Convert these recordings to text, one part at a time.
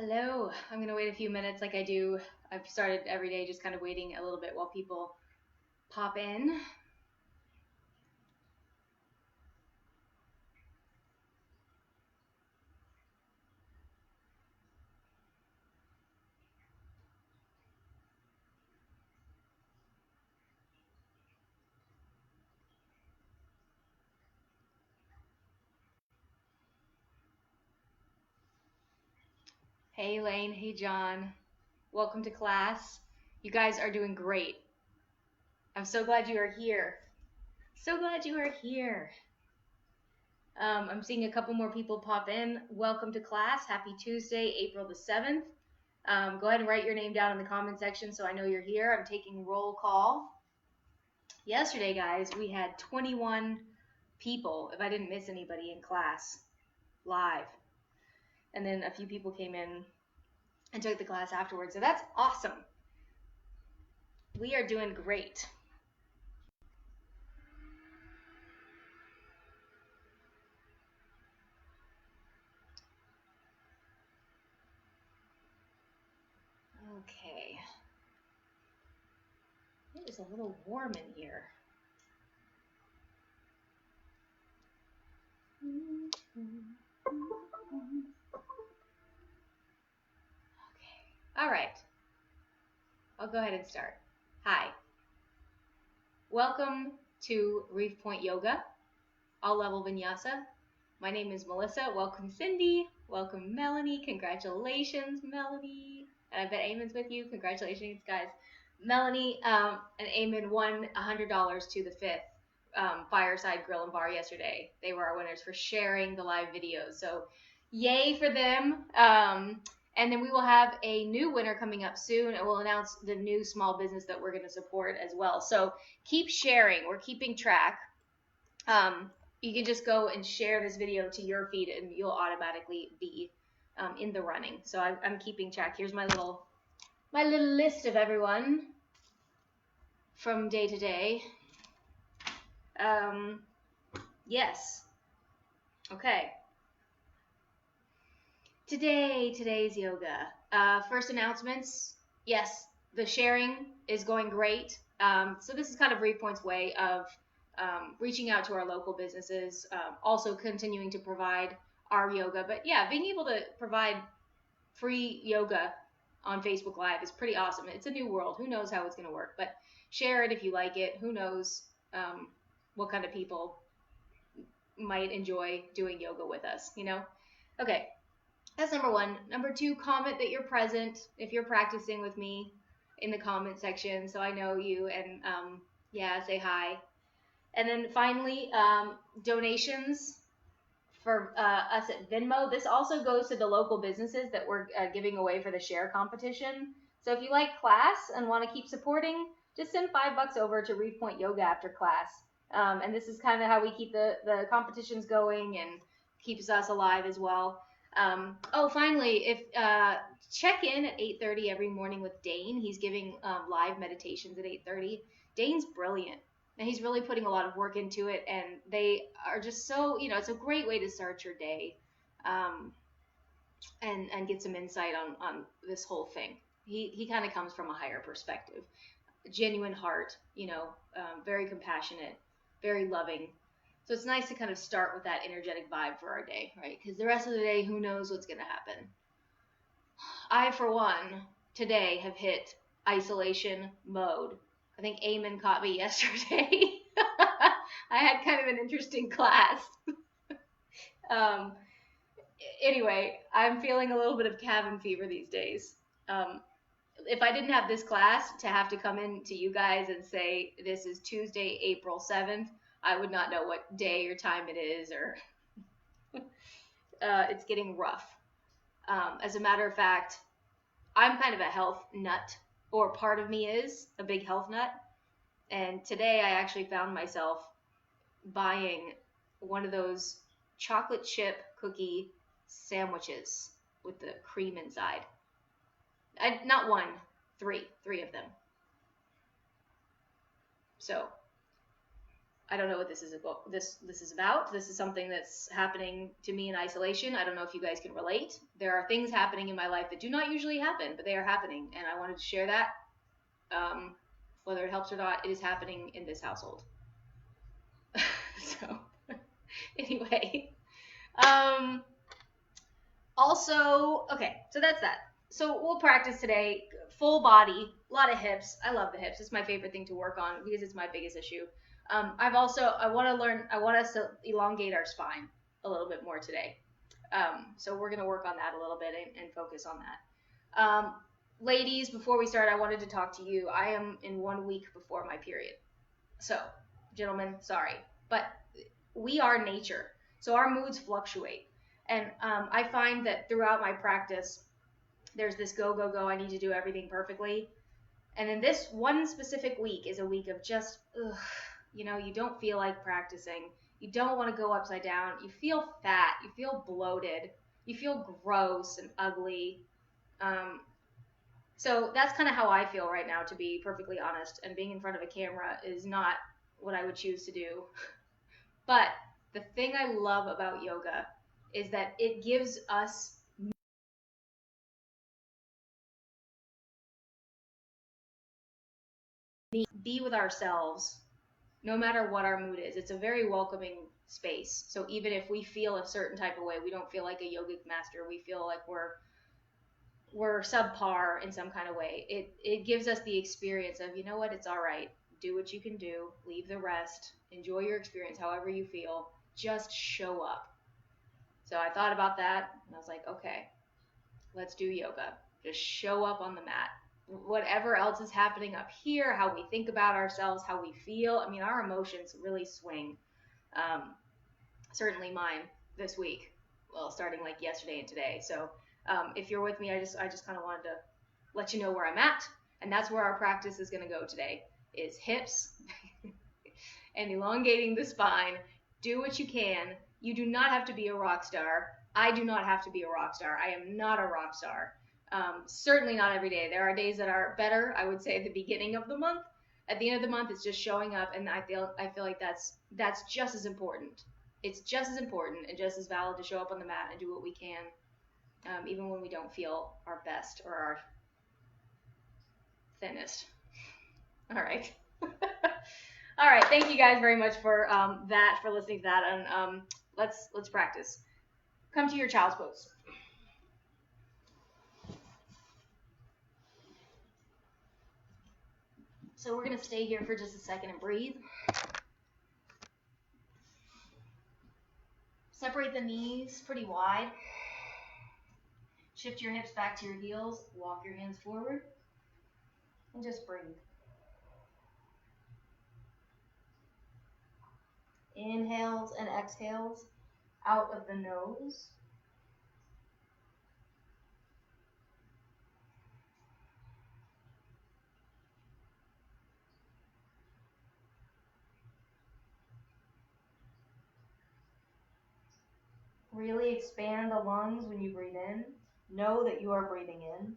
Hello. I'm going to wait a few minutes like I do. I've started every day just kind of waiting a little bit while people pop in. Hey, Elaine. Hey, John. Welcome to class. You guys are doing great. I'm so glad you are here. So glad you are here. I'm seeing a couple more people pop in. Welcome to class. Happy Tuesday, April the 7th. Go ahead and write your name down in the comment section so I know you're here. I'm taking roll call. Yesterday, guys, we had 21 people, if I didn't miss anybody in class, live. And then a few people came in and took the class afterwards. So that's awesome. We are doing great. Okay. It is a little warm in here. Okay. All right. I'll go ahead and start. Hi. Welcome to Reef Point Yoga, all level vinyasa. My name is Melissa. Welcome, Cindy. Welcome, Melanie. Congratulations, Melanie. And I bet Eamon's with you. Congratulations, guys. Melanie and Eamon won $100 to the Fifth Fireside Grill and Bar yesterday. They were our winners for sharing the live videos. So yay for them. And then we will have a new winner coming up soon, and we'll announce the new small business that we're going to support as well. So keep sharing. We're keeping track. You can just go and share this video to your feed, and you'll automatically be in the running. So I'm keeping track. Here's my little list of everyone from day to day. Yes. Okay. Today's yoga. First announcements. Yes, the sharing is going great. So this is kind of Reef Point's way of reaching out to our local businesses, also continuing to provide our yoga. But yeah, being able to provide free yoga on Facebook Live is pretty awesome. It's a new world. Who knows how it's going to work? But share it if you like it. Who knows what kind of people might enjoy doing yoga with us, you know? Okay, that's number one. Number two, comment that you're present if you're practicing with me in the comment section so I know you, and yeah, say hi. And then finally, donations for us at Venmo. This also goes to the local businesses that we're giving away for the share competition. So if you like class and want to keep supporting, just send $5 over to Reef Point Yoga after class. And this is kind of how we keep the competitions going and keeps us alive as well. Finally, if check in at 8:30 every morning with Dane. He's giving live meditations at 8:30. Dane's brilliant. And he's really putting a lot of work into it, and they are just so, it's a great way to start your day, and get some insight on this whole thing. He kind of comes from a higher perspective, genuine heart, very compassionate, very loving. So it's nice to kind of start with that energetic vibe for our day, right? Because the rest of the day, who knows what's going to happen. I, for one, today have hit isolation mode. I think Eamon caught me yesterday. I had kind of an interesting class. Anyway, I'm feeling a little bit of cabin fever these days. If I didn't have this class to have to come in to you guys and say this is Tuesday, April 7th, I would not know what day or time it is, or it's getting rough. As a matter of fact, I'm kind of a health nut, or part of me is a big health nut. And today I actually found myself buying one of those chocolate chip cookie sandwiches with the cream inside. Not one, three of them. So I don't know what this is about. This is something that's happening to me in isolation. I don't know if you guys can relate. There are things happening in my life that do not usually happen, but they are happening, and I wanted to share that. Whether it helps or not, it is happening in this household. So, anyway. Also, okay, so that's that. So we'll practice today. Full body, a lot of hips. I love the hips. It's my favorite thing to work on because it's my biggest issue. I want us to elongate our spine a little bit more today. So we're going to work on that a little bit and focus on that. Ladies, before we start, I wanted to talk to you. I am in 1 week before my period. So, gentlemen, sorry. But we are nature. So our moods fluctuate. And I find that throughout my practice, there's this go, go, go, I need to do everything perfectly. And then this one specific week is a week of just, you don't feel like practicing. You don't want to go upside down. You feel fat. You feel bloated. You feel gross and ugly. So that's kind of how I feel right now, to be perfectly honest. And being in front of a camera is not what I would choose to do. But the thing I love about yoga is that it gives us be with ourselves no matter what our mood is. It's a very welcoming space. So even if we feel a certain type of way, we don't feel like a yogic master. We feel like we're subpar in some kind of way. It gives us the experience of, you know what, it's all right. Do what you can do. Leave the rest. Enjoy your experience however you feel. Just show up. So I thought about that, and I was like, okay, let's do yoga. Just show up on the mat. Whatever else is happening up here, how we think about ourselves, how we feel. I mean, our emotions really swing. Certainly mine this week. Well, starting like yesterday and today. So if you're with me, I just kind of wanted to let you know where I'm at, and that's where our practice is going to go today. Is hips and elongating the spine. Do what you can. You do not have to be a rock star. I do not have to be a rock star. I am not a rock star. Certainly not every day. There are days that are better, I would say, at the beginning of the month. At the end of the month, it's just showing up, and I feel like that's just as important. It's just as important and just as valid to show up on the mat and do what we can, even when we don't feel our best or our thinnest. All right. All right. Thank you guys very much for listening to that, and let's practice. Come to your child's pose. So we're going to stay here for just a second and breathe. Separate the knees pretty wide. Shift your hips back to your heels. Walk your hands forward. And just breathe. Inhales and exhales out of the nose. Really expand the lungs when you breathe in. Know that you are breathing in.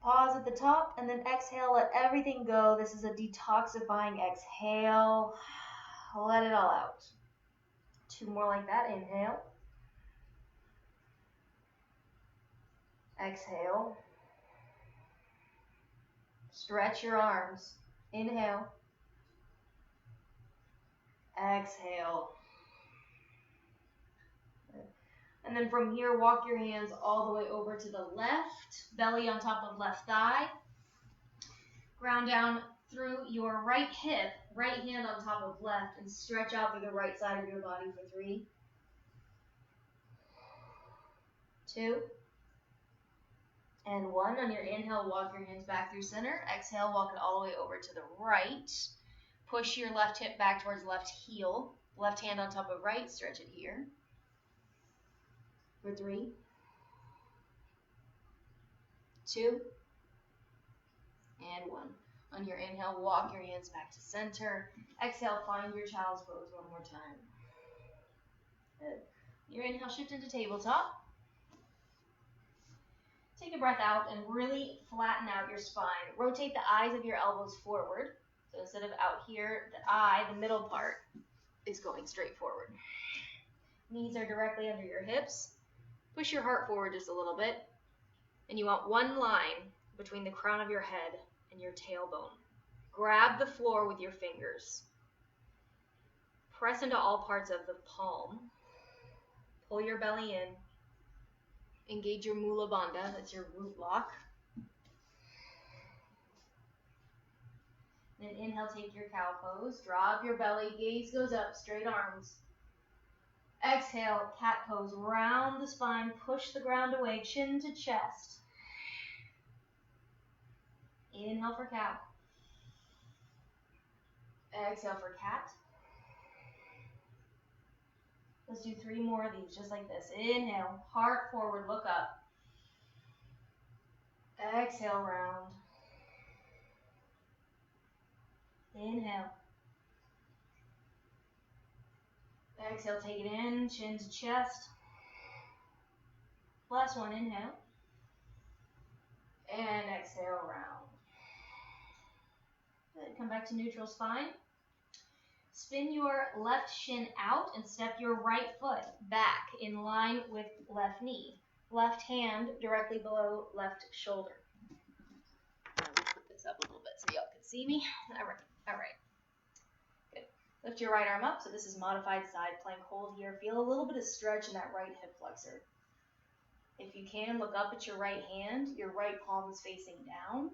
Pause at the top and then exhale. Let everything go. This is a detoxifying exhale. Let it all out. 2 more like that. Inhale. Exhale. Stretch your arms. Inhale. Exhale. And then from here, walk your hands all the way over to the left, belly on top of left thigh. Ground down through your right hip, right hand on top of left, and stretch out through the right side of your body for 3, 2, and 1. On your inhale, walk your hands back through center. Exhale, walk it all the way over to the right. Push your left hip back towards left heel. Left hand on top of right, stretch it here. For 3, 2, and 1. On your inhale, walk your hands back to center. Exhale, find your child's pose one more time. Good. Your inhale, shift into tabletop. Take a breath out and really flatten out your spine. Rotate the eyes of your elbows forward. So instead of out here, the middle part, is going straight forward. Knees are directly under your hips. Push your heart forward just a little bit. And you want one line between the crown of your head and your tailbone. Grab the floor with your fingers. Press into all parts of the palm. Pull your belly in. Engage your Mula Bandha, that's your root lock. Then inhale, take your cow pose. Drop your belly, gaze goes up, straight arms. Exhale, cat pose. Round the spine, push the ground away, chin to chest. Inhale for cow. Exhale for cat. Let's do 3 more of these, just like this. Inhale, heart forward, look up. Exhale, round. Inhale. Exhale, take it in, chin to chest. Last one, inhale. And exhale, round. Good, come back to neutral spine. Spin your left shin out and step your right foot back in line with left knee. Left hand directly below left shoulder. Let me put this up a little bit so y'all can see me. All right. Good. Lift your right arm up. So this is modified side plank hold here. Feel a little bit of stretch in that right hip flexor. If you can, look up at your right hand. Your right palm is facing down.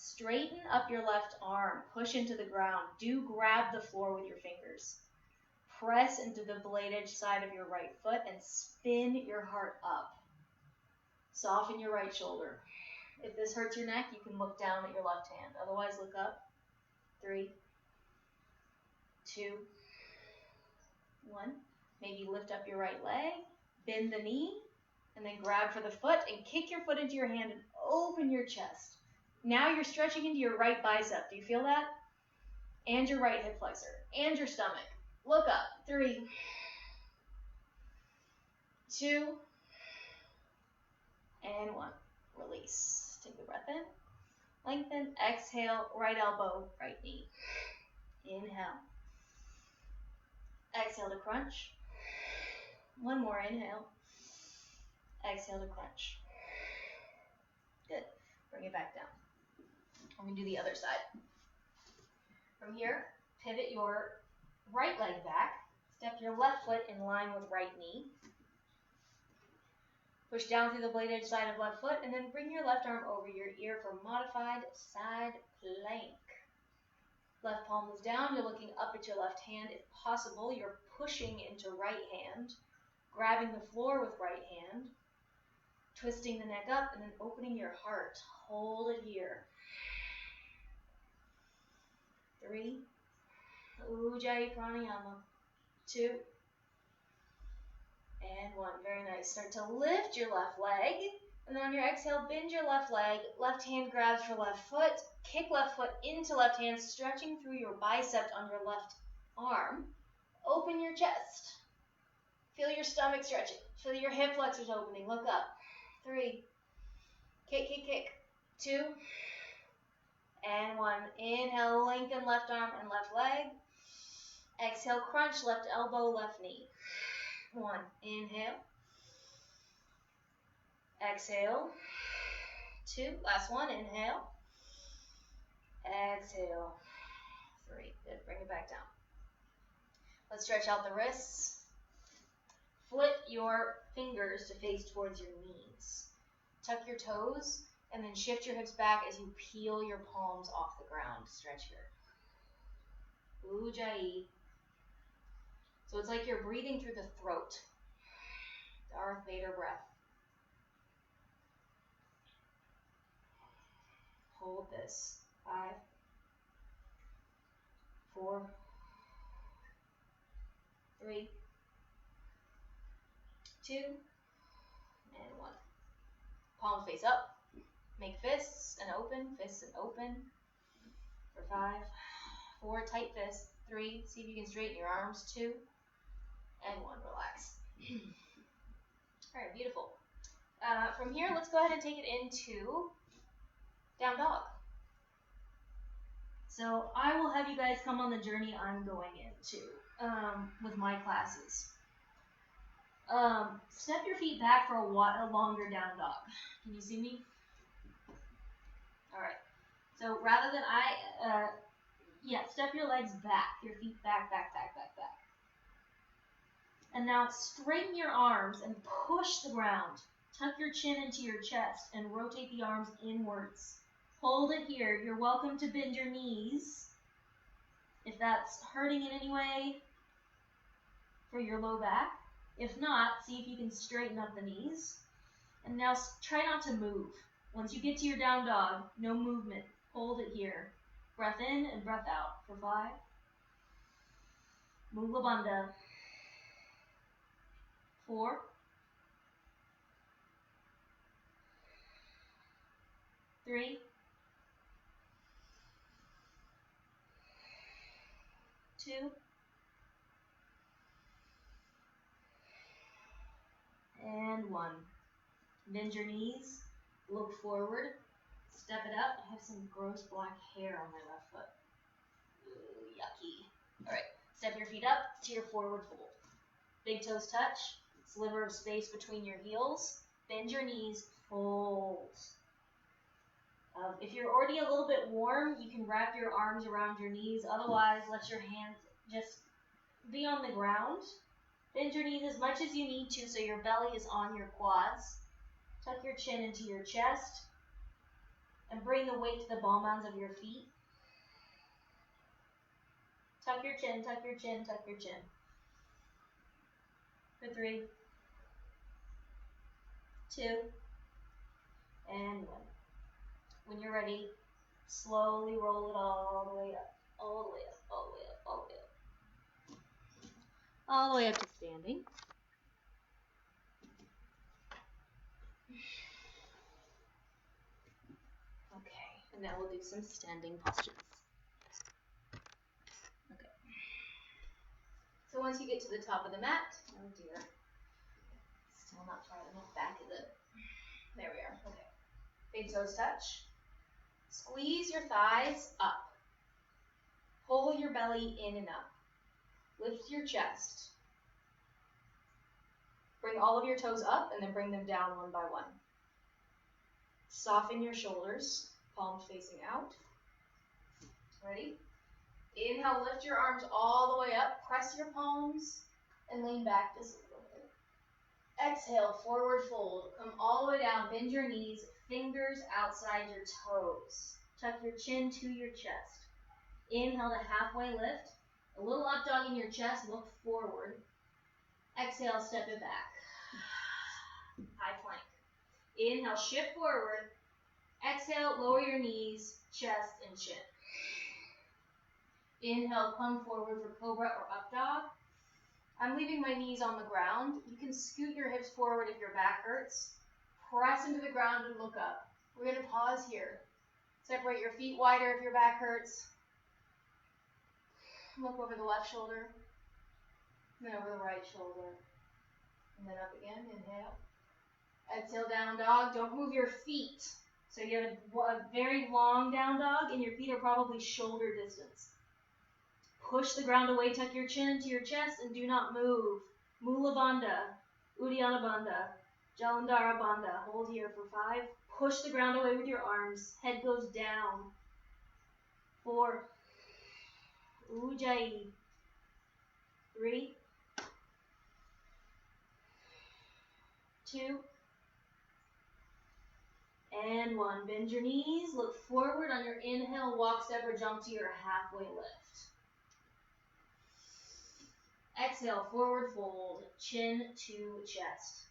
Straighten up your left arm. Push into the ground. Do grab the floor with your fingers. Press into the blade edge side of your right foot and spin your heart up. Soften your right shoulder. If this hurts your neck, you can look down at your left hand. Otherwise, look up. 3, 2, 1. Maybe lift up your right leg. Bend the knee. And then grab for the foot and kick your foot into your hand and open your chest. Now you're stretching into your right bicep. Do you feel that? And your right hip flexor. And your stomach. Look up. 3, 2, and 1. Release. Take a breath in. Lengthen. Exhale. Right elbow. Right knee. Inhale. Exhale to crunch. One more. Inhale. Exhale to crunch. Good. Bring it back down. We're going to do the other side. From here, pivot your right leg back. Step your left foot in line with right knee. Push down through the blade edge side of left foot, and then bring your left arm over your ear for modified side plank. Left palm is down. You're looking up at your left hand. If possible, you're pushing into right hand, grabbing the floor with right hand, twisting the neck up, and then opening your heart. Hold it here. 3, Ujjayi Pranayama. 2, and 1. Very nice. Start to lift your left leg, and then on your exhale, bend your left leg. Left hand grabs for left foot. Kick left foot into left hand, stretching through your bicep on your left arm. Open your chest. Feel your stomach stretching. Feel your hip flexors opening. Look up. 3. Kick, kick, kick. 2. And 1. Inhale, lengthen left arm and left leg. Exhale, crunch left elbow, left knee. 1. Inhale. Exhale. 2. Last one. Inhale. Exhale. 3. Good. Bring it back down. Let's stretch out the wrists. Flip your fingers to face towards your knees. Tuck your toes, and then shift your hips back as you peel your palms off the ground. Stretch here. Ujjayi. So it's like you're breathing through the throat. Darth Vader breath. Hold this. 5, 4, 3, 2, and 1. Palms face up. Make fists and open, fists and open. For 5, 4, tight fists. 3, see if you can straighten your arms. 2, and 1, relax. All right, beautiful. From here, let's go ahead and take it into down dog. So I will have you guys come on the journey I'm going into with my classes. Step your feet back for a longer down dog. Can you see me? All right. So rather than step your legs back, your feet back, back, back, back, back. And now straighten your arms and push the ground. Tuck your chin into your chest and rotate the arms inwards. Hold it here. You're welcome to bend your knees if that's hurting in any way for your low back. If not, see if you can straighten up the knees. And now try not to move. Once you get to your down dog, no movement. Hold it here. Breath in and breath out for 5. Mula Bandha. 4. 3. 2. And 1. Bend your knees. Look forward. Step it up. I have some gross black hair on my left foot. Ooh, yucky. All right. Step your feet up to your forward fold. Big toes touch. Sliver of space between your heels. Bend your knees. Fold. If you're already a little bit warm, you can wrap your arms around your knees. Otherwise, let your hands just be on the ground. Bend your knees as much as you need to so your belly is on your quads. Tuck your chin into your chest and bring the weight to the ball mounds of your feet. Tuck your chin, tuck your chin, tuck your chin. For 3, 2, and 1. When you're ready, slowly roll it all the way up, all the way up, all the way up, all the way up. All the way up to standing. Okay, and now we'll do some standing postures. Okay. So once you get to the top of the mat, oh dear, still not far enough back, is it? There we are, okay. Big toes touch. Squeeze your thighs up. Pull your belly in and up. Lift your chest. Bring all of your toes up and then bring them down one by one. Soften your shoulders, palms facing out. Ready? Inhale, lift your arms all the way up. Press your palms and lean back just a little bit. Exhale, forward fold. Come all the way down. Bend your knees, fingers outside your toes. Tuck your chin to your chest. Inhale to halfway lift. A little up dog in your chest. Look forward. Exhale, step it back. High plank. Inhale, shift forward. Exhale, lower your knees, chest, and chin. Inhale, plunge forward for cobra or up dog. I'm leaving my knees on the ground. You can scoot your hips forward if your back hurts. Press into the ground and look up. We're going to pause here. Separate your feet wider if your back hurts. Look over the left shoulder. Then over the right shoulder. And then up again. Inhale. Exhale, down dog. Don't move your feet. So you have a very long down dog and your feet are probably shoulder distance. Push the ground away. Tuck your chin to your chest and do not move. Mula Bandha. Uddiyana Bandha. Jalandhara Bandha. Hold here for 5. Push the ground away with your arms. Head goes down. 4. Ujjayi. 3. 2. And 1. Bend your knees. Look forward on your inhale. Walk, step, or jump to your halfway lift. Exhale, forward fold. Chin to chest.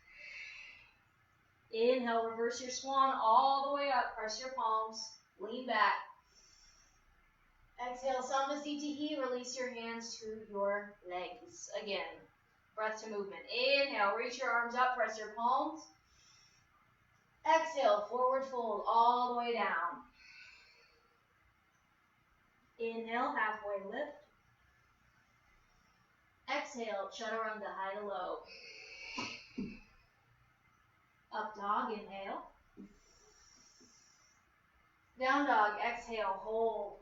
Inhale, reverse your swan all the way up. Press your palms. Lean back. Exhale, Samvasiddhi. Release your hands to your legs. Again, breath to movement. Inhale, reach your arms up. Press your palms. Exhale, forward fold all the way down. Inhale, halfway lift. Exhale, chaturanga, high to low. Up dog, inhale. Down dog, exhale, hold.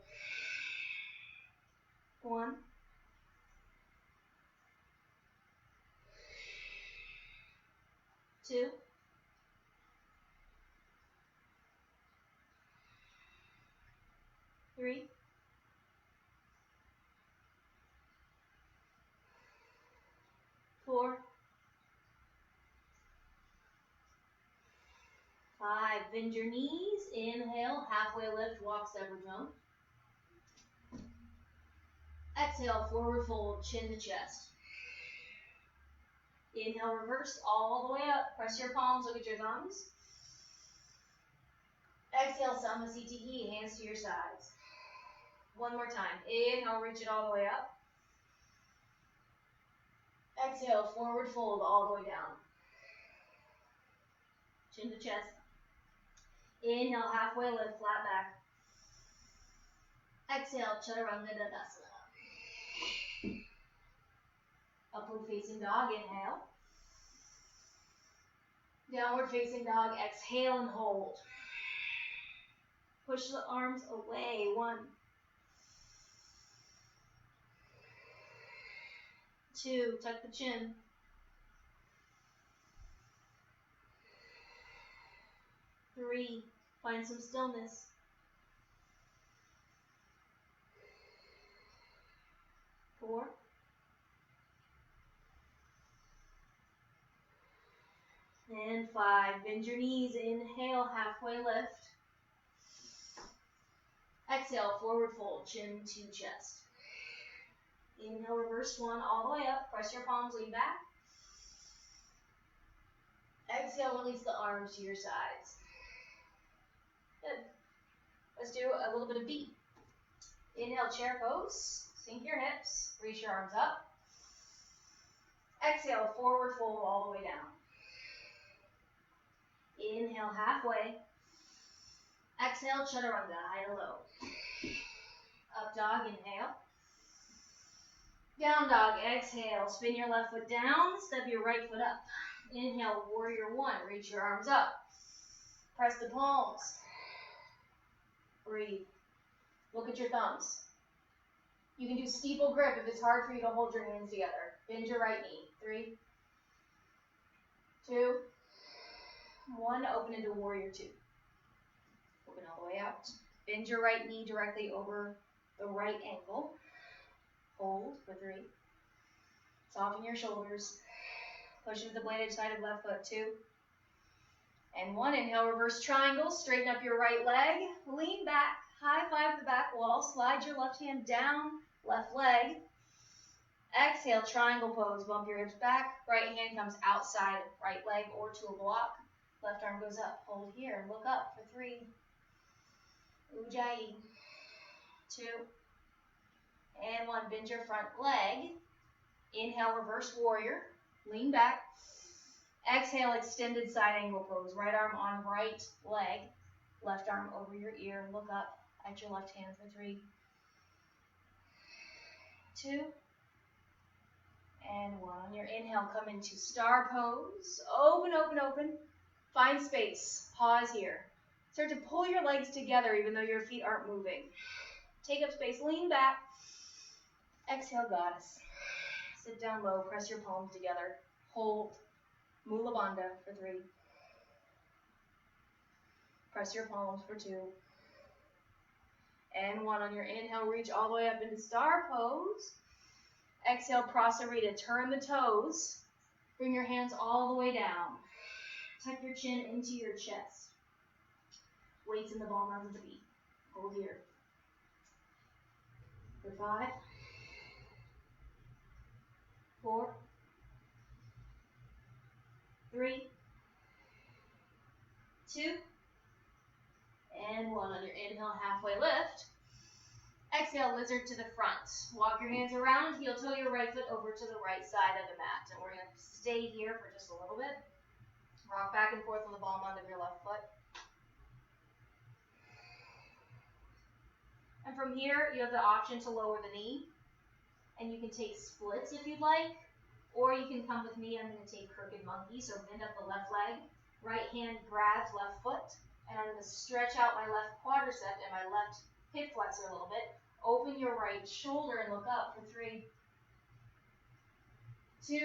1, 2, 3, 4, 5. Bend your knees. Inhale, halfway lift, walk separate jump. Exhale, forward fold, chin to chest. Inhale, reverse all the way up. Press your palms, look at your thumbs. Exhale, Samasthiti, hands to your sides. One more time. Inhale, reach it all the way up. Exhale, forward fold all the way down. Chin to chest. Inhale, halfway lift, flat back. Exhale, Chaturanga Dandasana. Upward facing dog, inhale. Downward facing dog, exhale and hold. Push the arms away. 1, 2, tuck the chin. 3, find some stillness. 4, and 5. Bend your knees. Inhale, halfway lift. Exhale, forward fold, chin to chest. Inhale, reverse 1 all the way up. Press your palms, lean back. Exhale, release the arms to your sides. Good. Let's do a little bit of B. Inhale, chair pose. Sink your hips. Reach your arms up. Exhale, forward fold all the way down. Inhale, halfway. Exhale, Chaturanga, high to low. Up dog, inhale. Down dog, exhale. Spin your left foot down, step your right foot up. Inhale, warrior 1, reach your arms up. Press the palms. Breathe. Look at your thumbs. You can do steeple grip if it's hard for you to hold your hands together. Bend your right knee. 3, 2, 1, open into warrior 2. Open all the way out. Bend your right knee directly over the right ankle. Hold for 3. Soften your shoulders. Push into the bladed side of left foot. 2. And 1. Inhale, reverse triangle. Straighten up your right leg. Lean back. High five the back wall. Slide your left hand down. Left leg. Exhale, triangle pose. Bump your hips back. Right hand comes outside right leg or to a block. Left arm goes up. Hold here. Look up for 3. Ujjayi. 2. And 1. Bend your front leg. Inhale, reverse warrior. Lean back. Exhale, extended side angle pose. Right arm on right leg. Left arm over your ear. Look up at your left hand for 3. 2. And 1. On your inhale, come into star pose. Open, open, open. Find space. Pause here. Start to pull your legs together even though your feet aren't moving. Take up space. Lean back. Exhale, goddess. Sit down low. Press your palms together. Hold. Mula Bandha for 3. Press your palms for 2. And 1. On your inhale, reach all the way up into star pose. Exhale, Prasarita. Turn the toes. Bring your hands all the way down. Tuck your chin into your chest. Weights in the ball of the feet. Hold here. For 5. 4. 3. 2. And 1. On your inhale, halfway lift. Exhale, lizard to the front. Walk your hands around, heel toe your right foot over to the right side of the mat. And we're going to stay here for just a little bit. Rock back and forth on the ball mound of your left foot. And from here, you have the option to lower the knee. And you can take splits if you'd like. Or you can come with me. I'm going to take crooked monkey. So bend up the left leg. Right hand grabs left foot. And I'm going to stretch out my left quadricep and my left hip flexor a little bit. Open your right shoulder and look up for 3, 2,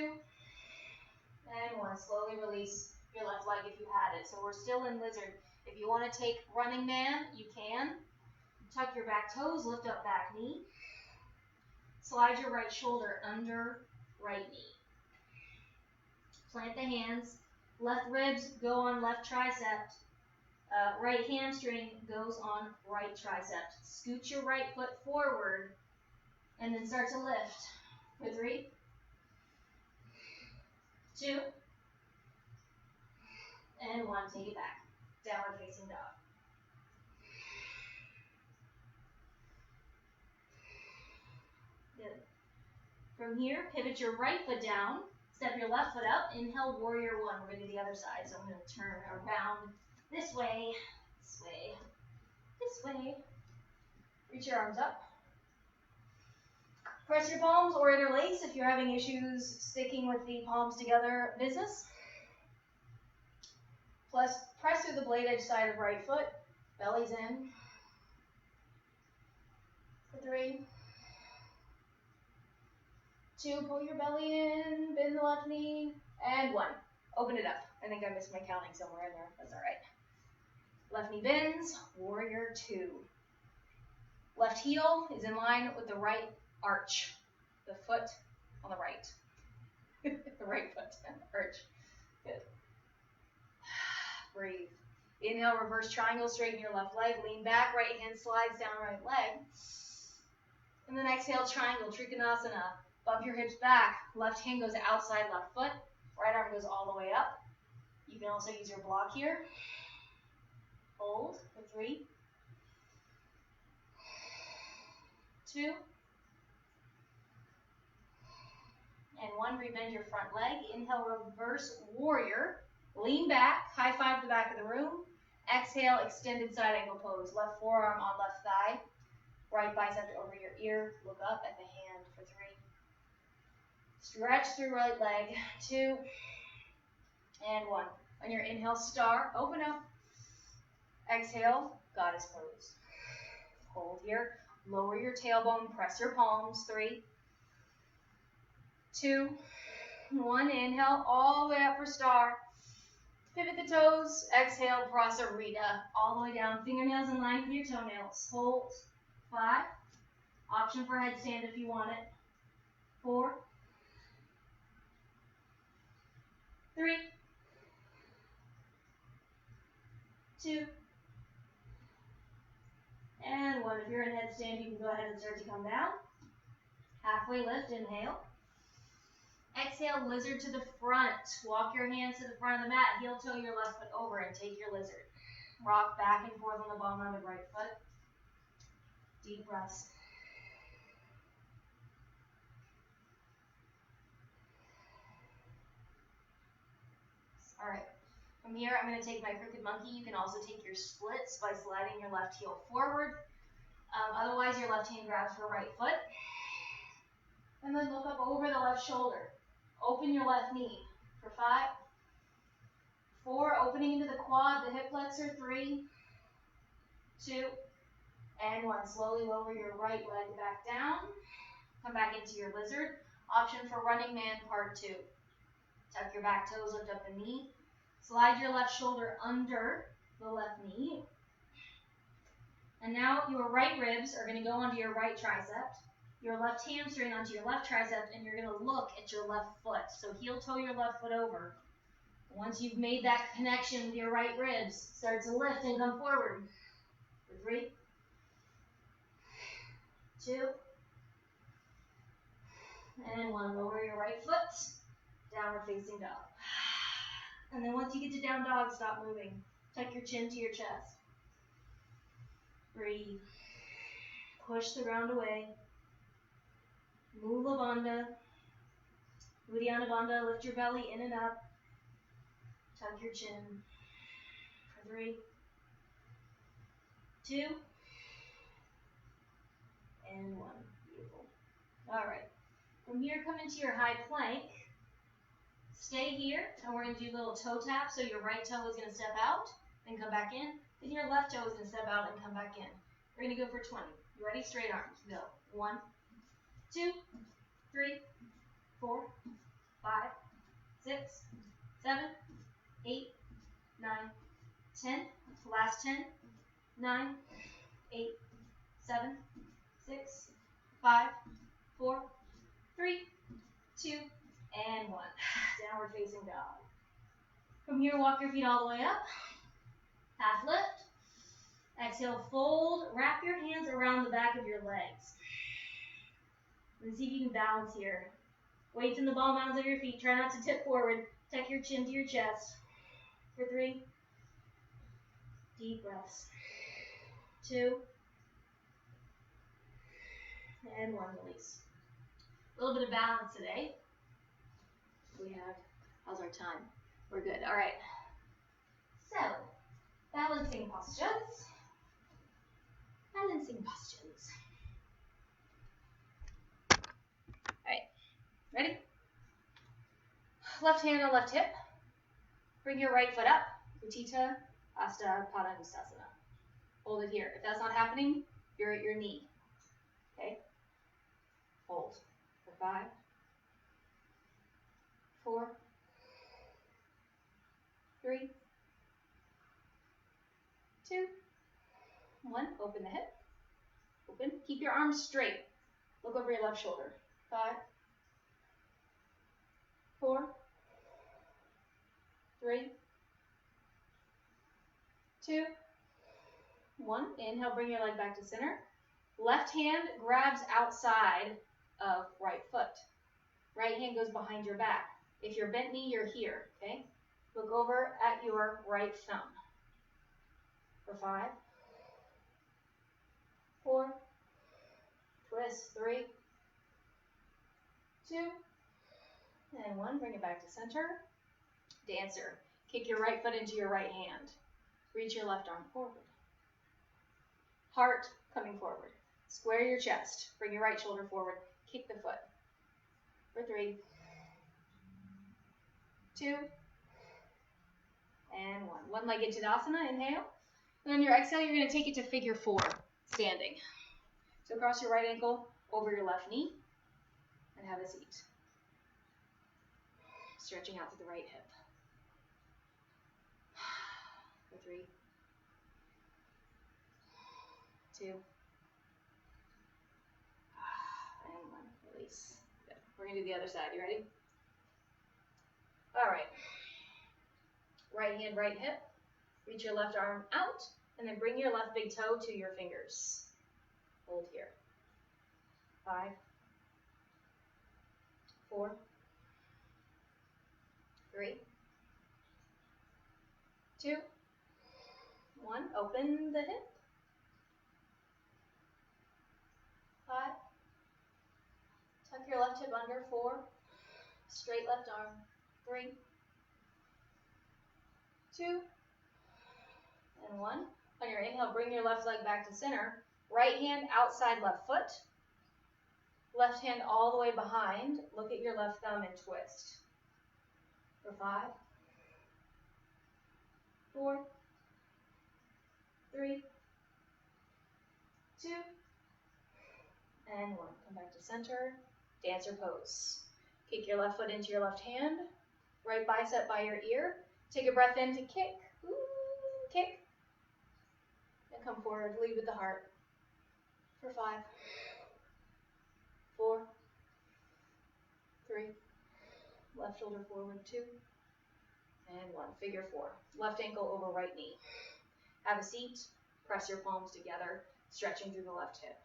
and 1. Slowly release your left leg if you had it. So we're still in lizard. If you want to take running man, you can. Tuck your back toes, lift up back knee. Slide your right shoulder under right knee. Plant the hands. Left ribs go on left tricep. Right hamstring goes on right tricep. Scoot your right foot forward and then start to lift. For 3, 2, and 1. Take it back. Downward facing dog. Good. From here, pivot your right foot down. Step your left foot up. Inhale, warrior 1. We're going to do the other side. So I'm going to turn around this way, this way, this way. Reach your arms up. Press your palms or interlace if you're having issues sticking with the palms together business. Plus, press through the blade edge side of right foot. Belly's in. For 3, 2, pull your belly in, bend the left knee, and 1. Open it up. I think I missed my counting somewhere in there. That's all right. Left knee bends, warrior 2. Left heel is in line with the right arch. The foot on the right. The right foot, arch. Good. Breathe. Inhale, reverse triangle, straighten your left leg, lean back, right hand slides down right leg. And then exhale, triangle, Trikonasana. Bump your hips back. Left hand goes outside left foot. Right arm goes all the way up. You can also use your block here. Hold for 3, 2, and 1. Rebend your front leg. Inhale, reverse warrior. Lean back. High five the back of the room. Exhale, extended side angle pose. Left forearm on left thigh. Right bicep over your ear. Look up at the hand for 3. Stretch through right leg. 2, and 1. On your inhale, star. Open up. Exhale, goddess pose. Hold here. Lower your tailbone. Press your palms. 3, 2, 1. Inhale, all the way up for star. Pivot the toes. Exhale, Prasarita. All the way down. Fingernails in line with your toenails. Hold. 5. Option for headstand if you want it. 4, 3, 2, and 1. If you're in headstand, you can go ahead and start to come down. Halfway lift, inhale. Exhale, lizard to the front. Walk your hands to the front of the mat. Heel toe your left foot over and take your lizard. Rock back and forth on the ball on the right foot. Deep breaths. All right. From here, I'm going to take my crooked monkey. You can also take your splits by sliding your left heel forward. Otherwise, your left hand grabs for right foot. And then look up over the left shoulder. Open your left knee for 5, 4, opening into the quad, the hip flexor, 3, 2, and 1. Slowly lower your right leg back down. Come back into your lizard. Option for running man, part 2. Tuck your back toes, lift up the knee. Slide your left shoulder under the left knee. And now your right ribs are going to go onto your right tricep. Your left hamstring onto your left tricep, and you're going to look at your left foot. So heel toe your left foot over. Once you've made that connection with your right ribs, start to lift and come forward. For 3, 2, and 1. Lower your right foot. Downward facing dog. And then once you get to down dog, stop moving. Tuck your chin to your chest. Breathe. Push the ground away. Mula Bandha. Uddiyana Bandha. Lift your belly in and up. Tuck your chin. For 3, 2, and 1. Beautiful. All right. From here, come into your high plank. Stay here, and we're going to do a little toe tap. So your right toe is going to step out, then come back in. Then your left toe is going to step out and come back in. We're going to go for 20. You ready? Straight arms. Go. 1, 2, 3, 4, 5, 6, 7, 8, 9, 10. Last 10. 9, 8, 7, 6, 5, 4, 3, 2, and 1. Downward facing dog. From here, walk your feet all the way up. Half lift. Exhale, fold. Wrap your hands around the back of your legs. And see if you can balance here. Weights in the ball mounds of your feet. Try not to tip forward. Tuck your chin to your chest. For 3. Deep breaths. 2. And 1. Release. A little bit of balance today. How's our time? We're good. All right. So, balancing postures. Balancing postures. All right. Ready? Left hand on left hip. Bring your right foot up. Utthita Hasta Padangusthasana. Hold it here. If that's not happening, you're at your knee. Okay? Hold. For 5, 4, 3, 2, 1. Open the hip. Open. Keep your arms straight. Look over your left shoulder. 5, 4, 3, 2, 1. Inhale, bring your leg back to center. Left hand grabs outside of right foot. Right hand goes behind your back. If you're bent knee, you're here, okay? Look over at your right thumb. For 5, 4, twist, 3, 2, and 1. Bring it back to center. Dancer. Kick your right foot into your right hand. Reach your left arm forward. Heart coming forward. Square your chest. Bring your right shoulder forward. Kick the foot. For 3, 2, and 1. One-legged Tadasana. Inhale. And on your exhale, you're going to take it to figure 4, standing. So cross your right ankle over your left knee and have a seat. Stretching out to the right hip. For 3, 2, and 1. Release. Good. We're going to do the other side. You ready? All right. Right hand, right hip. Reach your left arm out, and then bring your left big toe to your fingers. Hold here. 5, 4, 3, 2, 1. Open the hip. 5. Tuck your left hip under. 4. Straight left arm. 3, 2, and 1. On your inhale, bring your left leg back to center. Right hand outside left foot. Left hand all the way behind. Look at your left thumb and twist. For 5, 4, 3, 2, and 1. Come back to center. Dancer pose. Kick your left foot into your left hand. Right bicep by your ear. Take a breath in to kick. Ooh, kick. And come forward. Lead with the heart. For 5, 4, 3. Left shoulder forward. 2, and 1. Figure 4. Left ankle over right knee. Have a seat. Press your palms together. Stretching through the left hip.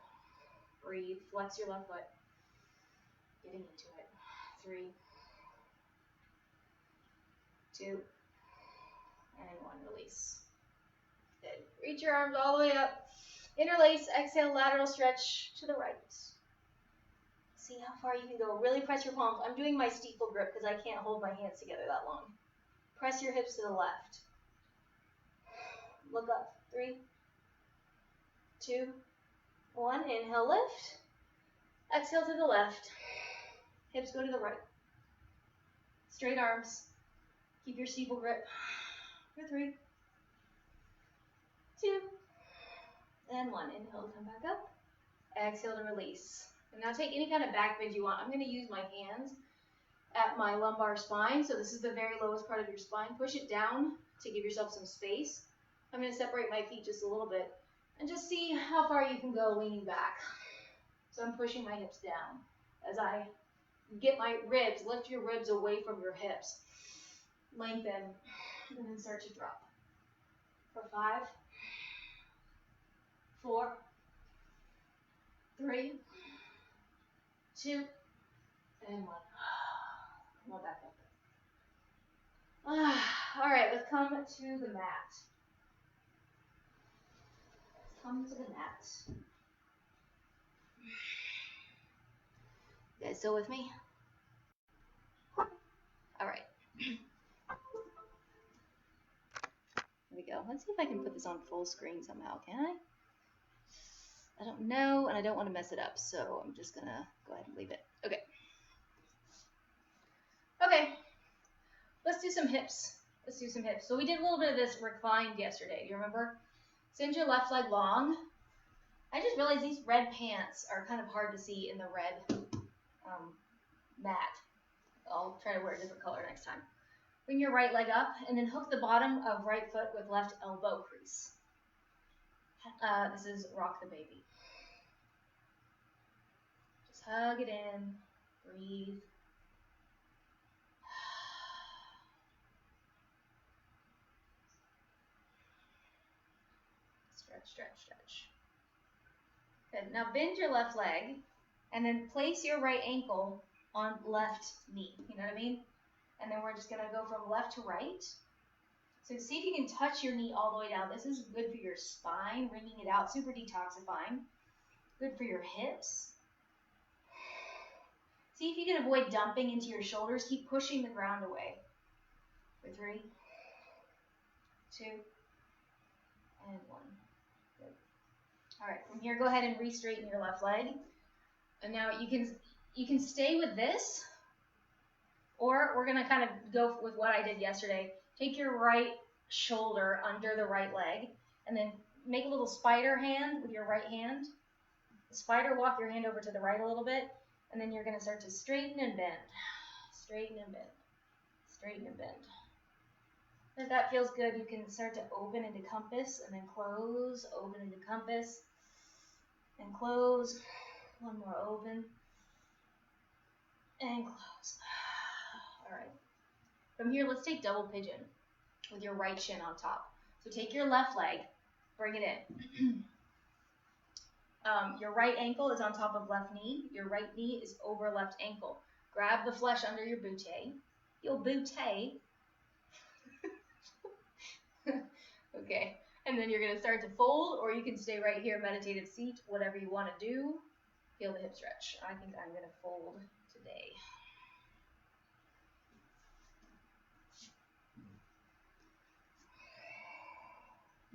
Breathe. Flex your left foot. Getting into it. 3, 2, and 1. Release. Good. Reach your arms all the way up. Interlace. Exhale. Lateral stretch to the right. See how far you can go. Really press your palms. I'm doing my steeple grip because I can't hold my hands together that long. Press your hips to the left. Look up. 3, 2, 1. Inhale, lift. Exhale to the left. Hips go to the right. Straight arms. Keep your steeple grip. For 3, 2, And one. Inhale to come back up. Exhale to release. And now take any kind of back bend you want. I'm going to use my hands at my lumbar spine. So this is the very lowest part of your spine. Push it down to give yourself some space. I'm going to separate my feet just a little bit and just see how far you can go leaning back. So I'm pushing my hips down as I get my ribs, lift your ribs away from your hips. Lengthen, and then start to drop. For 5, 4, 3, 2, and 1. Come on back up. All right, let's come to the mat. Let's come to the mat. You guys still with me? All right. Here we go. Let's see if I can put this on full screen somehow. Can I? I don't know, and I don't want to mess it up, so I'm just going to go ahead and leave it. Okay. Okay. Let's do some hips. Let's do some hips. So we did a little bit of this reclined yesterday. Do you remember? Send your left leg long. I just realized these red pants are kind of hard to see in the red mat. I'll try to wear a different color next time. Bring your right leg up and then hook the bottom of right foot with left elbow crease. This is rock the baby. Just hug it in. Breathe. Stretch, stretch, stretch. Good. Now bend your left leg and then place your right ankle on left knee. You know what I mean? And then we're just going to go from left to right. So see if you can touch your knee all the way down. This is good for your spine, wringing it out, super detoxifying. Good for your hips. See if you can avoid dumping into your shoulders. Keep pushing the ground away. For 3, 2, and 1. Good. All right, from here, go ahead and re-straighten your left leg. And now you can stay with this, or we're going to kind of go with what I did yesterday. Take your right shoulder under the right leg, and then make a little spider hand with your right hand. Spider, walk your hand over to the right a little bit, and then you're going to start to straighten and bend. Straighten and bend. Straighten and bend. If that feels good, you can start to open into compass, and then close, open into compass, and close. One more open, and close. All right. From here, let's take double pigeon with your right shin on top. So take your left leg, bring it in. Your right ankle is on top of left knee. Your right knee is over left ankle. Grab the flesh under your bootay. Your bootay. Okay. And then you're going to start to fold, or you can stay right here, meditative seat, whatever you want to do. Feel the hip stretch. I think I'm going to fold today.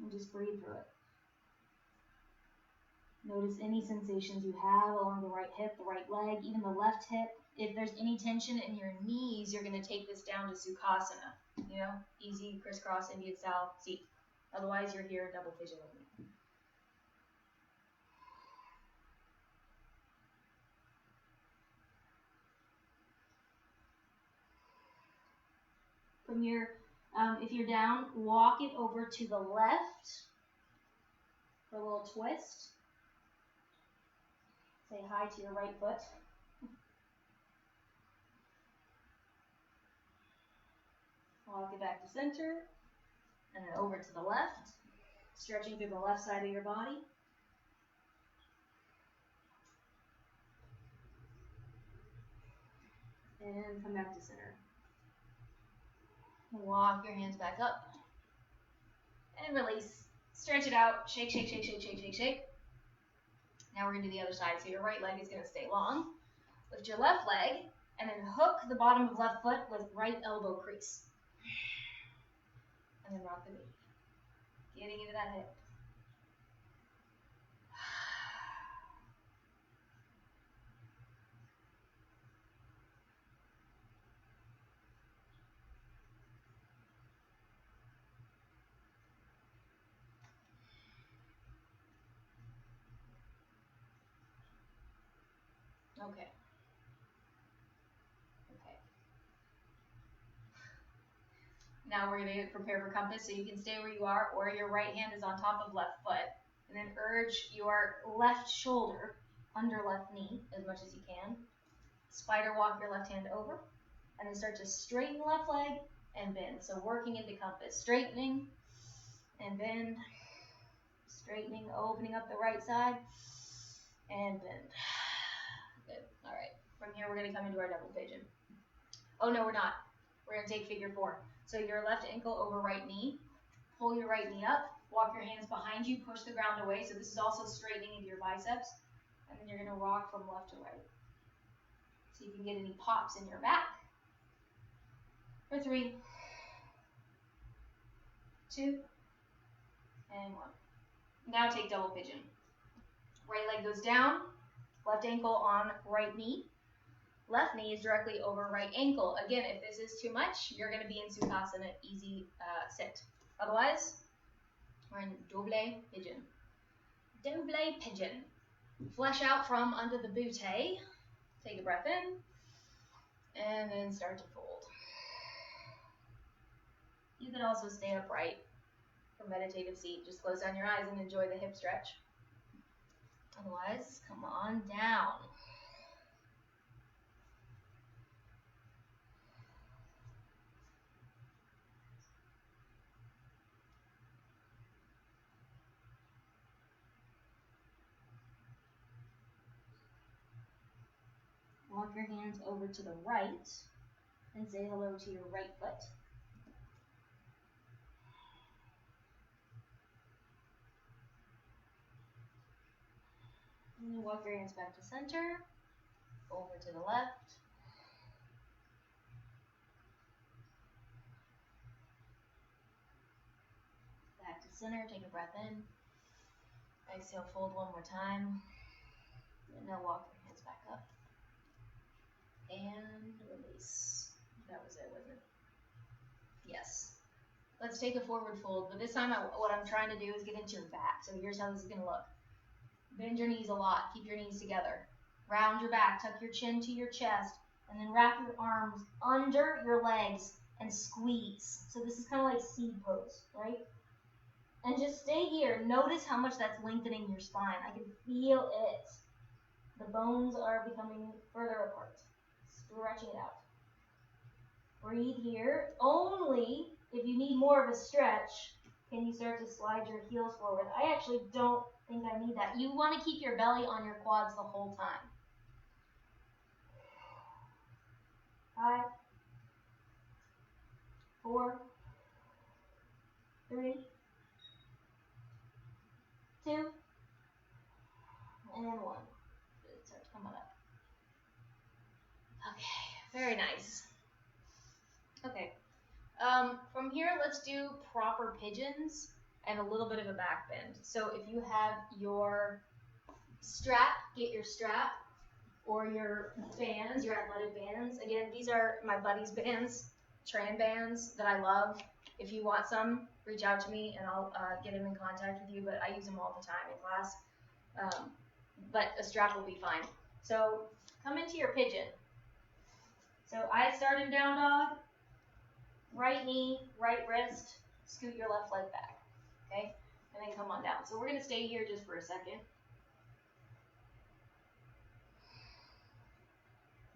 And just breathe through it. Notice any sensations you have along the right hip, the right leg, even the left hip. If there's any tension in your knees, you're going to take this down to Sukhasana. You know, easy, crisscross, Indian style seat. Otherwise, you're here, double pigeon with me. From here, if you're down, walk it over to the left for a little twist. Say hi to your right foot. Walk it back to center, and then over to the left, stretching through the left side of your body. And come back to center. Walk your hands back up. And release. Stretch it out. Shake, shake, shake, shake, shake, shake, shake. Now we're going to do the other side. So your right leg is going to stay long. Lift your left leg, and then hook the bottom of left foot with right elbow crease. And then rock the baby. Getting into that hip. Okay. Okay. Now we're going to prepare for compass, so you can stay where you are, or your right hand is on top of left foot. And then urge your left shoulder under left knee as much as you can. Spider walk your left hand over. And then start to straighten the left leg and bend. So working into compass. Straightening and bend. Straightening, opening up the right side. And bend. Good. All right. From here, we're going to come into our double pigeon. Oh, no, we're not. We're going to take figure 4. So your left ankle over right knee. Pull your right knee up. Walk your hands behind you. Push the ground away. So this is also straightening into your biceps. And then you're going to rock from left to right. So you can get any pops in your back. For 3, 2, and 1. Now take double pigeon. Right leg goes down. Left ankle on right knee. Left knee is directly over right ankle. Again, if this is too much, you're going to be in Sukhasana, easy sit. Otherwise, we're in double pigeon. Double pigeon. Flesh out from under the butte. Take a breath in. And then start to fold. You can also stay upright for meditative seat. Just close down your eyes and enjoy the hip stretch. Otherwise, come on down. Walk your hands over to the right and say hello to your right foot. And then walk your hands back to center, over to the left. Back to center, take a breath in. Exhale, fold one more time. And now walk your hands back up. And release. That was it, wasn't it? Yes. Let's take a forward fold, but this time what I'm trying to do is get into your back. So here's how this is going to look. Bend your knees a lot. Keep your knees together. Round your back. Tuck your chin to your chest. And then wrap your arms under your legs and squeeze. So this is kind of like seed pose, right? And just stay here. Notice how much that's lengthening your spine. I can feel it. The bones are becoming further apart. Stretching it out. Breathe here. Only if you need more of a stretch can you start to slide your heels forward. I actually don't think I need that. You want to keep your belly on your quads the whole time. 5, 4, 3, 2, and 1. Good. Start coming up. Okay, very nice. Okay. From here, let's do proper pigeons and a little bit of a back bend. So if you have your strap, get your strap, or your bands, your athletic bands. Again, these are my buddy's bands, Tran bands that I love. If you want some, reach out to me and I'll get them in contact with you, but I use them all the time in class. But a strap will be fine. So come into your pigeon. So I start in down dog, right knee, right wrist, scoot your left leg back, okay? And then come on down. So we're going to stay here just for a second.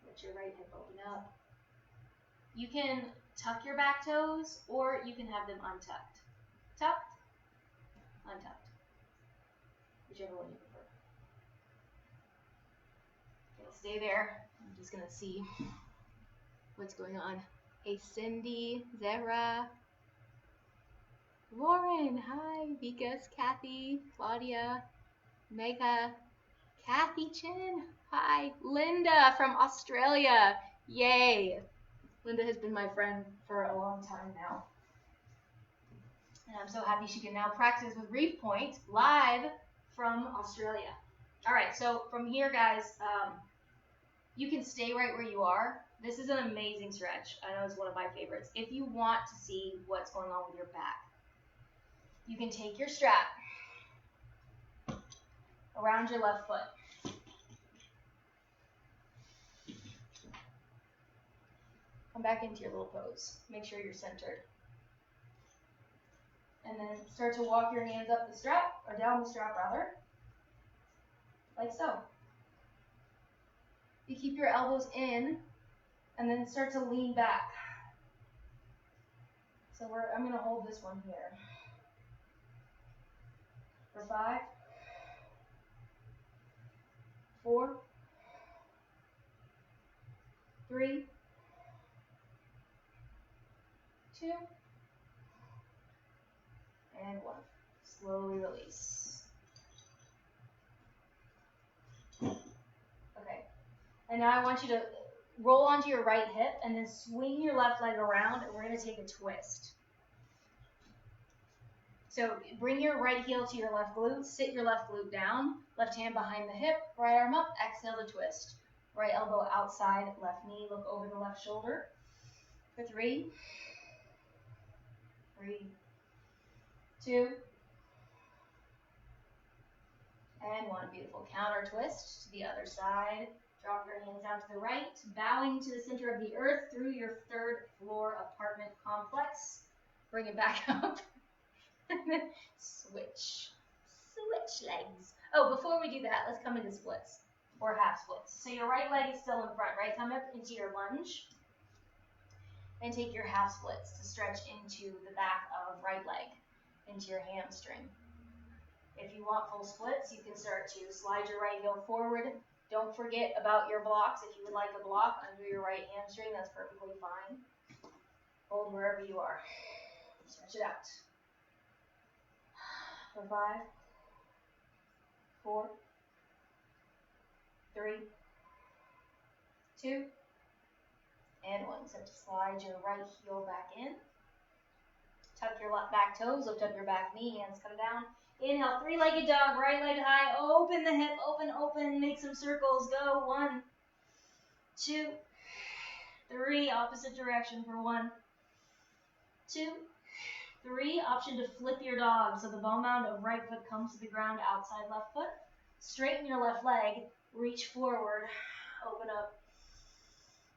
Let your right hip open up. You can tuck your back toes or you can have them untucked. Tucked, untucked, whichever one you prefer. Okay, stay there. I'm just going to see what's going on. Hey, Cindy, Zara, Lauren, hi, Vikas, Kathy, Claudia, Mega, Kathy Chin, hi, Linda from Australia, yay. Linda has been my friend for a long time now. And I'm so happy she can now practice with Reef Point live from Australia. All right, so from here, guys, you can stay right where you are. This is an amazing stretch. I know it's one of my favorites. If you want to see what's going on with your back, you can take your strap around your left foot. Come back into your little pose. Make sure you're centered. And then start to walk your hands up the strap, or down the strap rather, like so. You keep your elbows in, and then start to lean back. So I'm going to hold this one here. For 5, 4, 3, 2, and 1. Slowly release. Okay. And now I want you to roll onto your right hip and then swing your left leg around, and we're going to take a twist. So bring your right heel to your left glute, sit your left glute down, left hand behind the hip, right arm up, exhale to twist. Right elbow outside, left knee, look over the left shoulder. For 3, 2, and 1. Beautiful. Counter twist to the other side. Drop your hands out to the right, bowing to the center of the earth through your 3rd floor apartment complex. Bring it back up. And then switch legs. Oh, before we do that, let's come into splits, or half splits. So your right leg is still in front, right? Come up into your lunge, and take your half splits to stretch into the back of right leg, into your hamstring. If you want full splits, you can start to slide your right heel forward. Don't forget about your blocks. If you would like a block under your right hamstring, that's perfectly fine. Hold wherever you are. Stretch it out. For 5, 4, 3, 2, and 1. So slide your right heel back in. Tuck your left back toes, lift up your back knee, hands come down. Inhale, 3-legged dog, right leg high, open the hip, open, make some circles, go. 1, 2, 3, opposite direction for 1, 2, 3, option to flip your dog. So the ball mound of right foot comes to the ground, outside left foot. Straighten your left leg, reach forward, open up.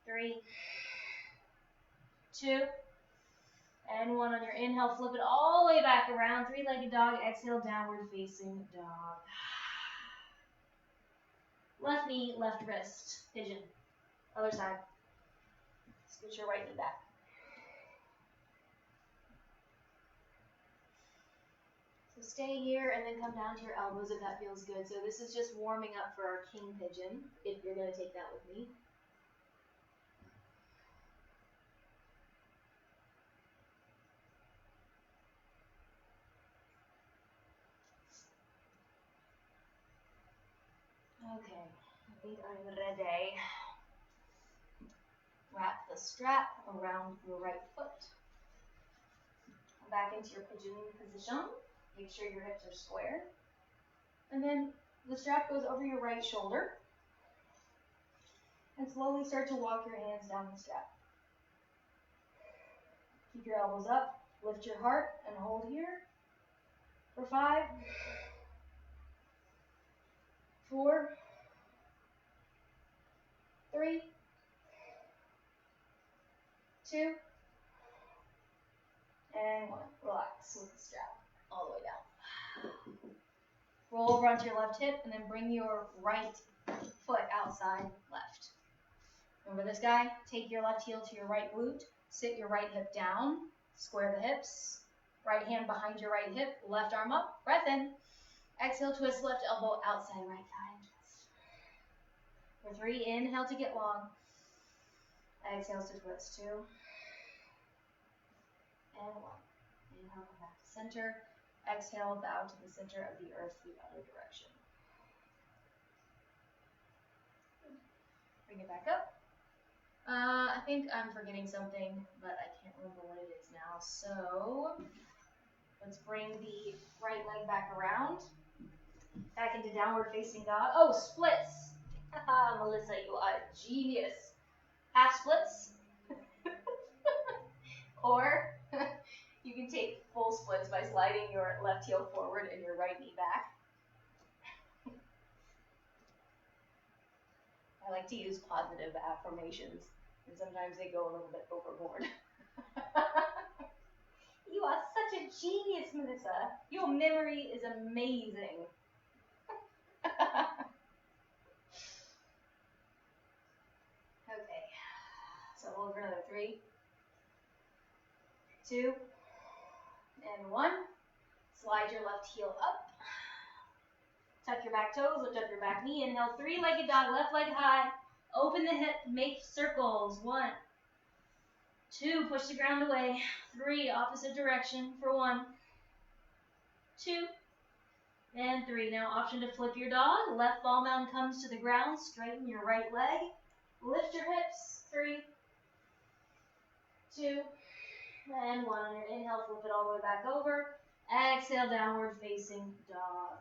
3, 2, and 1. On your inhale, flip it all the way back around. 3-legged dog, exhale, downward facing dog. Left knee, left wrist, pigeon. Other side. Scoot your right knee back. So stay here and then come down to your elbows if that feels good. So this is just warming up for our king pigeon, if you're going to take that with me. Okay, I think I'm ready. Wrap the strap around your right foot. Come back into your pigeon position. Make sure your hips are square. And then the strap goes over your right shoulder. And slowly start to walk your hands down the strap. Keep your elbows up, lift your heart, and hold here. For 5, 4, 3, 2, and 1. Relax with the strap all the way down. Roll over onto your left hip and then bring your right foot outside left. Remember this guy? Take your left heel to your right glute, sit your right hip down, square the hips, right hand behind your right hip, left arm up, breath in. Exhale, twist left elbow outside right thigh and twist. For 3, inhale to get long. Exhales to twist. 2, and 1. Inhale, come back to center. Exhale, bow to the center of the earth the other direction. Bring it back up. I think I'm forgetting something, but I can't remember what it is now. So let's bring the right leg back around. Back into downward facing dog. Oh, splits. Melissa, you are a genius. Half splits. Or you can take full splits by sliding your left heel forward and your right knee back. I like to use positive affirmations And sometimes they go a little bit overboard. You are such a genius, Melissa. Your memory is amazing. Okay, so we'll go for another 3, 2, and 1. Slide your left heel up. Tuck your back toes, lift up your back knee. Inhale, 3-legged dog, left leg high. Open the hip, make circles. 1, 2, push the ground away. 3, opposite direction for 1, 2, and 3. Now option to flip your dog. Left ball mound comes to the ground. Straighten your right leg. Lift your hips. 3, 2, and 1. On your inhale, flip it all the way back over. Exhale, downward facing dog.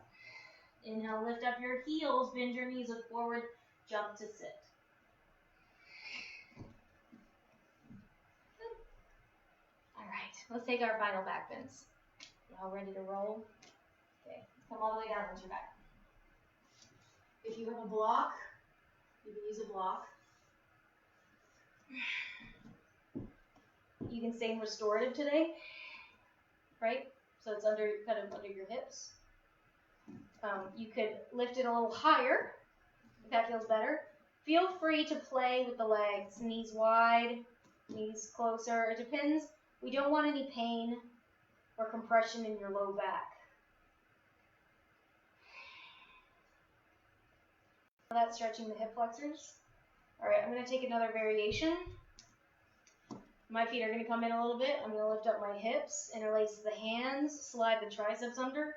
Inhale, lift up your heels, bend your knees, look forward, jump to sit. Good. All right, let's take our final back bends. Y'all ready to roll? Okay, come all the way down onto your back. If you have a block, you can use a block. You can stay in restorative today, right? So it's kind of under your hips. You could lift it a little higher, if that feels better. Feel free to play with the legs, knees wide, knees closer. It depends. We don't want any pain or compression in your low back. That's stretching the hip flexors. All right, I'm going to take another variation. My feet are going to come in a little bit. I'm going to lift up my hips, interlace the hands, slide the triceps under,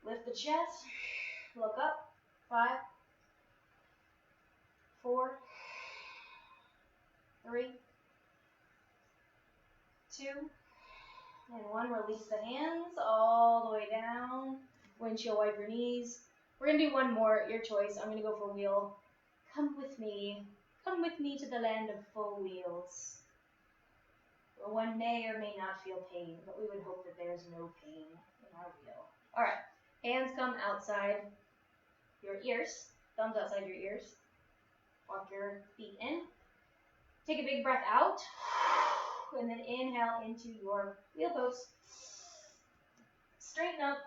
lift the chest, look up. 5, 4, 3, 2, and 1. Release the hands all the way down. Windshield wipe your knees. We're going to do one more, your choice. I'm going to go for wheel. Come with me. Come with me to the land of full wheels. Where one may or may not feel pain, but we would hope that there's no pain in our wheel. All right. Hands come outside your ears. Thumbs outside your ears. Walk your feet in. Take a big breath out. And then inhale into your wheel pose. Straighten up.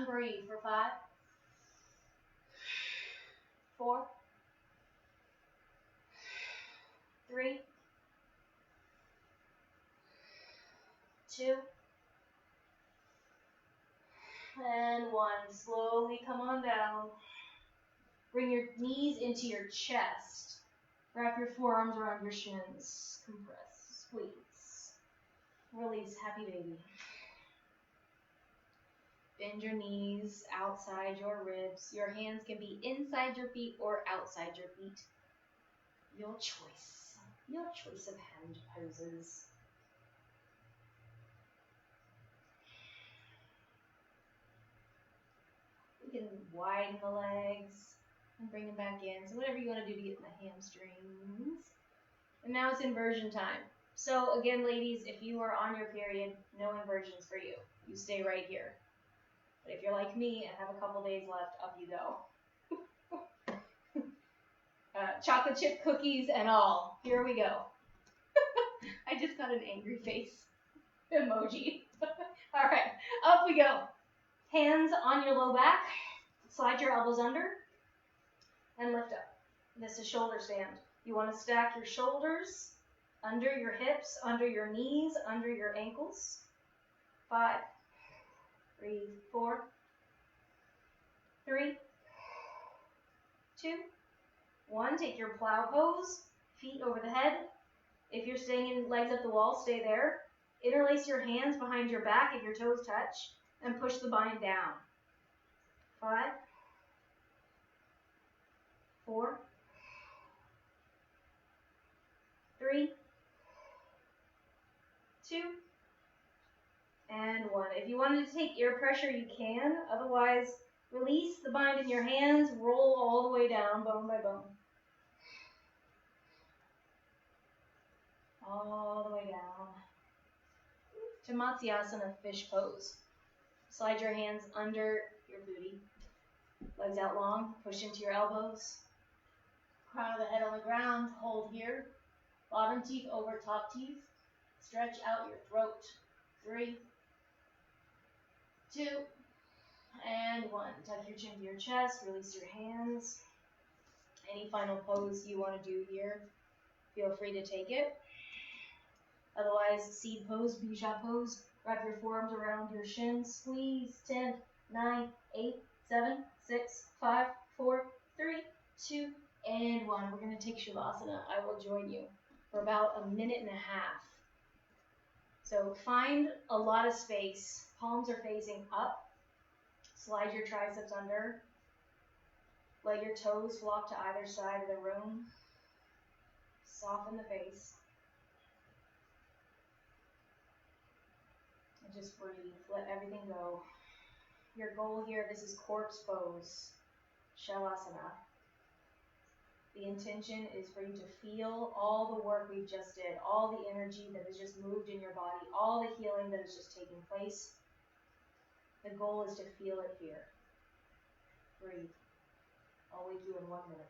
Breathe for 5, 4, 3, 2, and 1. Slowly come on down. Bring your knees into your chest. Wrap your forearms around your shins. Compress. Squeeze. Release. Happy baby. Bend your knees outside your ribs. Your hands can be inside your feet or outside your feet. Your choice. Your choice of hand poses. We can widen the legs and bring them back in. So whatever you want to do to get the hamstrings. And now it's inversion time. So again, ladies, if you are on your period, no inversions for you. You stay right here. But if you're like me and have a couple days left, up you go. Chocolate chip cookies and all. Here we go. I just got an angry face emoji. All right, up we go. Hands on your low back. Slide your elbows under and lift up. This is shoulder stand. You want to stack your shoulders under your hips, under your knees, under your ankles. 5, 3, 4, 3, 2, 1. Take your plow pose, feet over the head. If you're staying in legs up the wall, stay there. Interlace your hands behind your back if your toes touch, and push the bind down. 5, 4, 3, 2, and 1. If you wanted to take ear pressure, you can. Otherwise, release the bind in your hands, roll all the way down, bone by bone. All the way down to Matsyasana, fish pose. Slide your hands under your booty. Legs out long, push into your elbows. Crown of the head on the ground, hold here. Bottom teeth over top teeth. Stretch out your throat. 3, 2, and 1. Tuck your chin to your chest. Release your hands. Any final pose you want to do here, feel free to take it. Otherwise, seed pose, B-shot pose. Wrap your forearms around your shins. Squeeze. 10, 9, 8, 7, 6, 5, 4, 3, 2, and 1. We're going to take Shavasana. I will join you for about a minute and a half. So find a lot of space. Palms are facing up. Slide your triceps under. Let your toes flop to either side of the room. Soften the face. And just breathe. Let everything go. Your goal here, this is corpse pose, Shavasana. The intention is for you to feel all the work we've just did, all the energy that has just moved in your body, all the healing that has just taken place. The goal is to feel it here. Breathe. I'll wake you in 1 minute.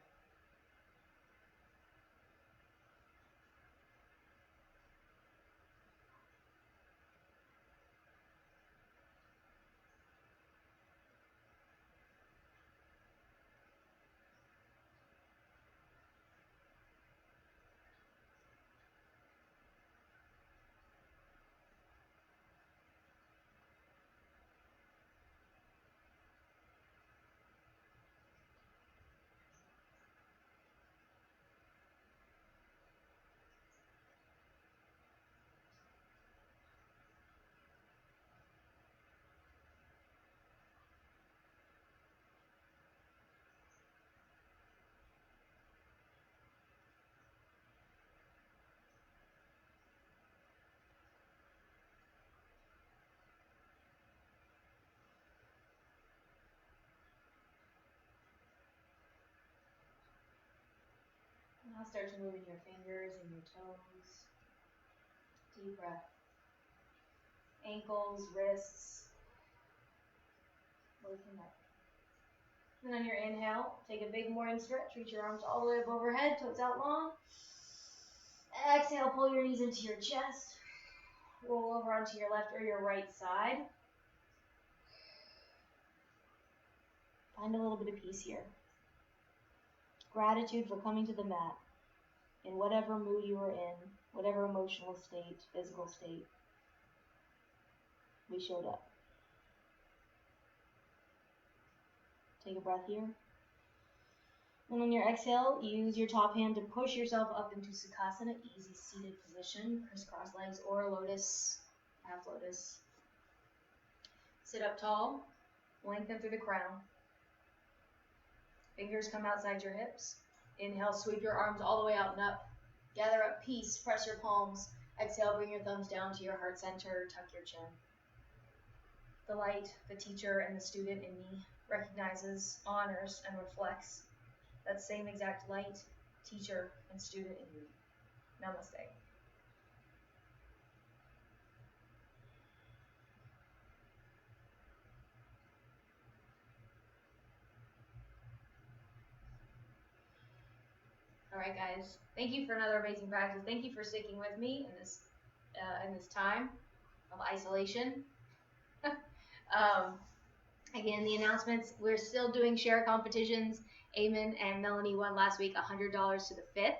Now start to move in your fingers and your toes. Deep breath. Ankles, wrists. Waking up. Then on your inhale, take a big morning stretch. Reach your arms all the way up overhead, toes out long. Exhale, pull your knees into your chest. Roll over onto your left or your right side. Find a little bit of peace here. Gratitude for coming to the mat in whatever mood you were in, whatever emotional state, physical state. We showed up. Take a breath here. And on your exhale, use your top hand to push yourself up into Sukhasana, easy seated position, crisscross legs or lotus, half lotus. Sit up tall, lengthen through the crown. Fingers come outside your hips. Inhale, sweep your arms all the way out and up. Gather up peace, press your palms. Exhale, bring your thumbs down to your heart center, tuck your chin. The light, the teacher, and the student in me recognizes, honors, and reflects that same exact light, teacher, and student in you. Namaste. All right, guys. Thank you for another amazing practice. Thank you for sticking with me in this time of isolation. Again, the announcements, we're still doing share competitions. Eamon and Melanie won last week $100 to the 5th,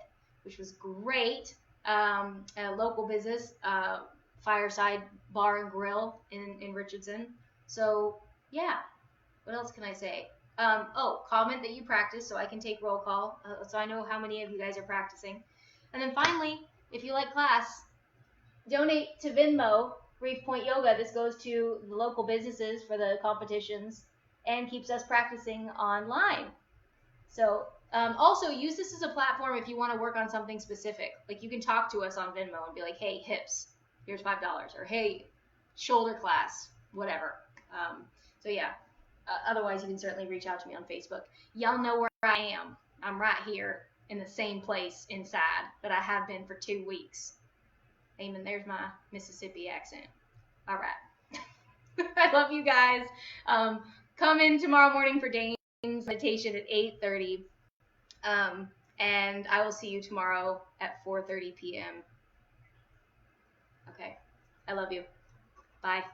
which was great. A local business, Fireside Bar and Grill in Richardson. So, yeah. What else can I say? Comment that you practice so I can take roll call, so I know how many of you guys are practicing. And then finally, if you like class, donate to Venmo, Reef Point Yoga. This goes to the local businesses for the competitions and keeps us practicing online. So also use this as a platform if you want to work on something specific. Like you can talk to us on Venmo and be like, hey, hips, here's $5. Or hey, shoulder class, whatever. So yeah. Otherwise, you can certainly reach out to me on Facebook. Y'all know where I am. I'm right here in the same place inside that I have been for 2 weeks. Amen. There's my Mississippi accent. All right. I love you guys. Come in tomorrow morning for Dane's meditation at 8:30. and I will see you tomorrow at 4:30 p.m. Okay. I love you. Bye.